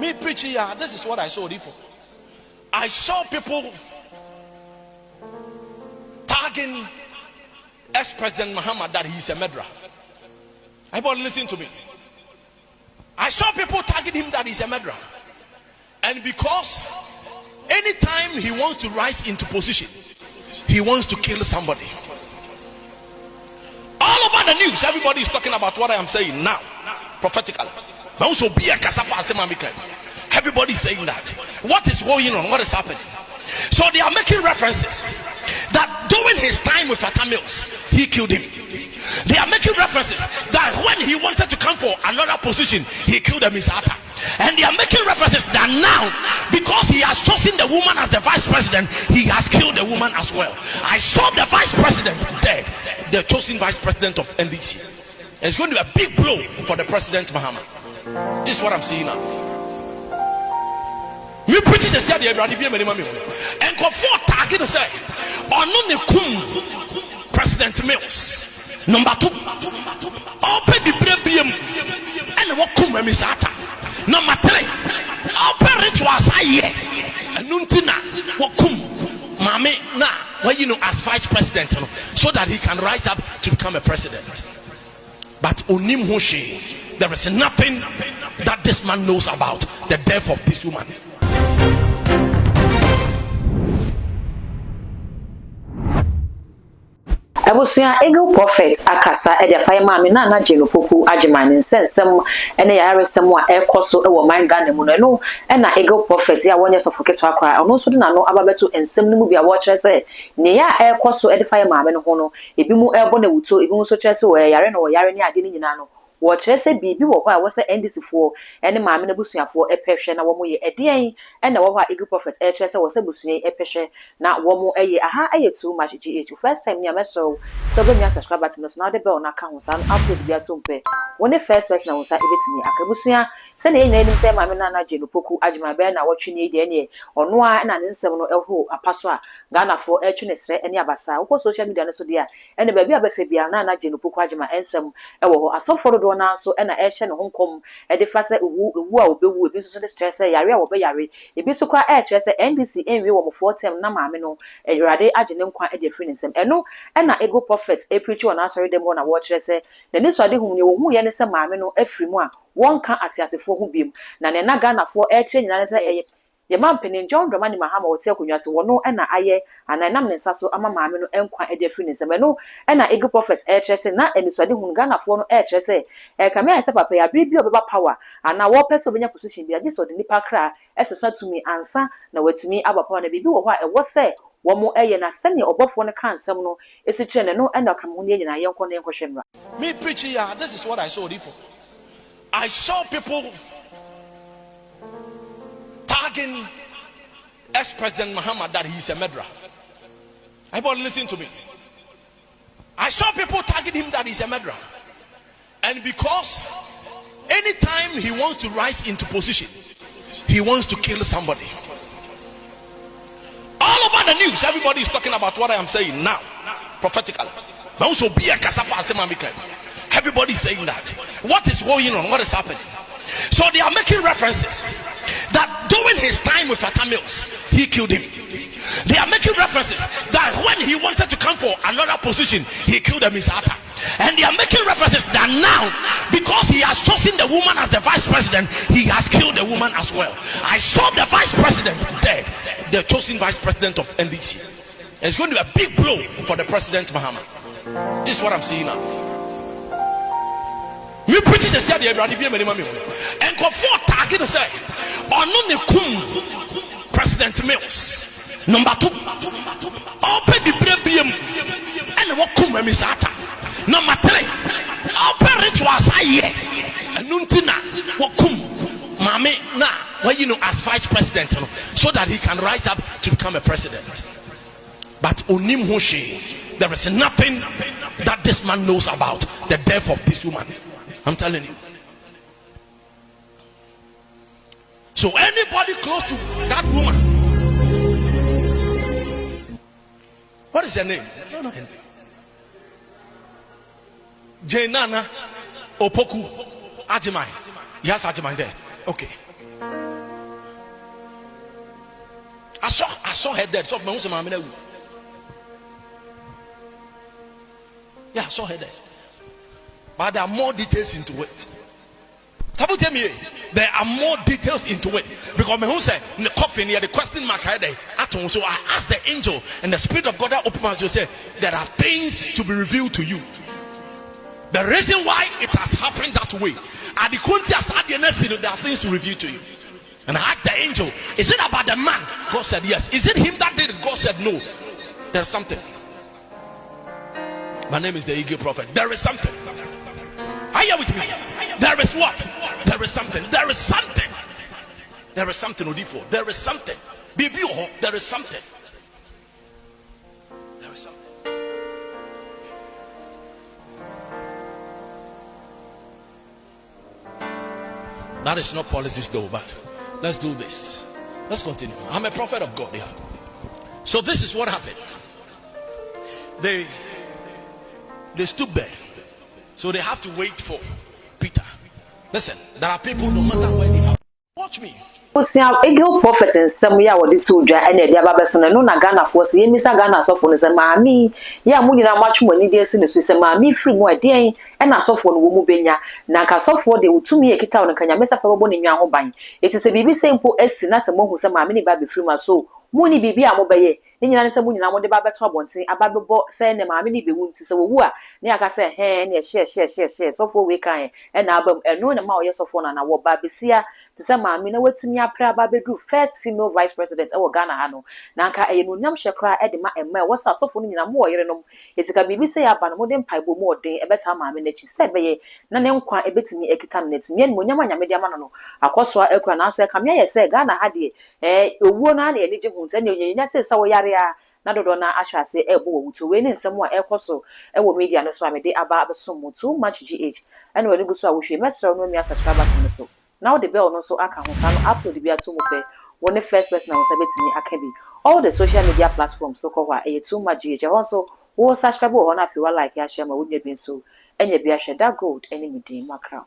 Me preaching here, this is what I saw before. I saw people tagging ex-president Mahama that he's a murderer. Everybody listen to me. I saw people tagging him that he's a murderer. And because anytime he wants to rise into position, he wants to kill somebody. All over the news, everybody is talking about what I am saying now, prophetically. Everybody is saying that. What is going on? What is happening? So they are making references that during his time with Mills, he killed him. They are making references that when he wanted to come for another position, he killed him in Sata. And they are making references that now, because he has chosen the woman as the vice president, he has killed the woman as well. I saw the vice president dead, the chosen vice president of NDC. It's going to be a big blow for the president Mahama. This is what I'm seeing now. Me preaching the said and for target say on the President Mills. Number 2, open the premium and what come misata. Number 3, open rituals aye and nuntina what come mame na well you know as vice president so that he can rise up to become a president. But onim hoshi, there is nothing that this man knows about the death of this woman. Abusia Eagle Prophet akasa e de fire maame Naana Opoku agimane nsensem ene ya aresem a ekoso e wo man Ghana mu no e na Eagle Prophet ya wonye sofoketo akwa ono so de na no ababeto ensem no mu bia wo kire se ne ya ekoso e de fire maame no ho no ebi mu ebo na wuto ebi mu so kire se wo yare no wo yare ne ade ni nyina no wo kire se bibi wo ho a wo se NDC fo ene maame na busuafo epehwe na wo mo ye edien ene wo ho a Eagle Prophet e kire se wo se busuye epehwe na wo mo eye aha eye too much gh first time me ameso so when you subscribe to us now the bell na account san upload bia to mpe when the first person na say ebetimi akabusua se na enye nim say maame Naana Opoku agima be na wotwe ne de ne ono a na ne nsem no eho apaso a Ghana fo etwe ne sre ene abasa wo social media no so dia ene ba bia befa bia Naana Opoku agima ensem ewo ho asofo do na so ena ehye ne honkom e de fa se ewu a obewu ebi so de stress yare a wo be yare ebi so kwa e kire se NDC enwe wo mo 4 term na maame no erade agene nkwa e de free nsem eno ena Eagle Prophet e preach on asori dem na wo kire se na ni so ade hu ne wo hu ye ne se maame no afiri mu a won kan atiasefo hu biem na ne na Ghana fo e kire nyina ne se ye man penin John Dramani Mahama wote akonwa se wono ena aye ananam ne nsa so ama maame no enkwa e de afiri ne nsem eno ena Eagle Prophet e kire se na eni so ade hu Ghana fo no e kire se kame ya se papa ya bri bi obeba power ana wo pese obenya position bi age so de nipa kra esesa tumi ansa na watumi aba power na bibi wo ho a e wo se wo mo eye na sene obofo no kan nsem no esi kire ne no enda kam ho ne nyina yenko ne enko hwemra. Me preaching here, this is what I saw before. I saw people tagging ex-president Mahama that he's a murderer. Everybody listen to me. I saw people tagging him that he's a murderer. And because anytime he wants to rise into position, he wants to kill somebody. All over the news, everybody is talking about what I am saying now, prophetically. Everybody is saying that. What is going on? What is happening? So they are making references that during his time with Mills, he killed him. They are making references that when he wanted to come for another position, he killed him in Sata. And they are making references that now, because he has chosen the woman as the vice president, he has killed the woman as well. I saw the vice president dead, the chosen vice president of NDC. It's going to be a big blow for the president Mahama. This is what I'm seeing now. Me preaching the said and for target say on the President Mills. Number 2, open the premium and what come misata. Number 3, open rituals aye and nuntina what come mame na well you know as vice president so that he can rise up to become a president. But onim hoshi, there is nothing that this man knows about the death of this woman. I'm telling you. So anybody close to that woman, what is her name? No, no. Naana Opoku Ajimai. Yes, Ajimai there. Okay. saw her dead. So me who say maame na wu. Yeah, I saw her dead. But there are more details into it. Tell me, there are more details into it. Because me who say in the coffin here, the question mark here, so I asked the angel, and the Spirit of God that opened my eyes, you say there are things to be revealed to you. The reason why it has happened that way, there are things to reveal to you. And I asked the angel, is it about the man? God said yes. Is it him that did it? God said no. There's something. My name is the Eagle Prophet. There is something. Are you with me? There is what? There is something. There is something. There is something, Odifo. There is something. Baby, there is something. There is something. That is not politics though, but let's do this. Let's continue. I'm a prophet of God. Yeah. So this is what happened. They stood there. So they have to wait for Peter. Listen, there are people no matter where they are. Watch me. Osia Eagle Prophet nsem ya wodi to dwa ene dia babeso no na Ghana force ye misa Ghana sofo no se maami ya munyina matwemo ni dia si no so se maami free mu adien ena sofo no wo mu benya na ka sofo de utumi ekita no kanya mesa fa bobo ne nwa ho ban eti se bibi se mpo esi na se mohu se maami ni ba be free ma so muni bibi a mobeye ni nyina ne se munyina mo de ba beto abonten ababebo se ne maami ni be wu nti se wo wu a ne aka se he ne share sofo we kan ena abam eno ne ma oye sofo na wo ba besia ti se maami na watimi apra ba bedu first female vice president e wo Ghana ha no na aka no nyam hwekra e de ma emma wo sa sofo no nyina mo oyere no etika bibi se ya ba no mo de mpaibo mo odin e beta maami na chi se beye na ne nkwa e betimi ekita no netimi en mo nyam anyame de ama no akoso ekwa na so e kam ye se Ghana ha de owuo na na elije hu nte ne onyenya te se wo yare a na dodo na ahwase ebo wo wuto we ne nsem a ekoso e wo media no so amede aba abesom too much gh and we go so a wo hwe mesra no mi subscriber to me so now the bell no so aka ho sa no upload bi ato mo pe one first person na wo sabetimi aka bi all the social media platforms so ko wa too much gh also wo subscribe wo na fi wa like ya share ma wo nya bi so enya bi ahwe that gold any me din makra.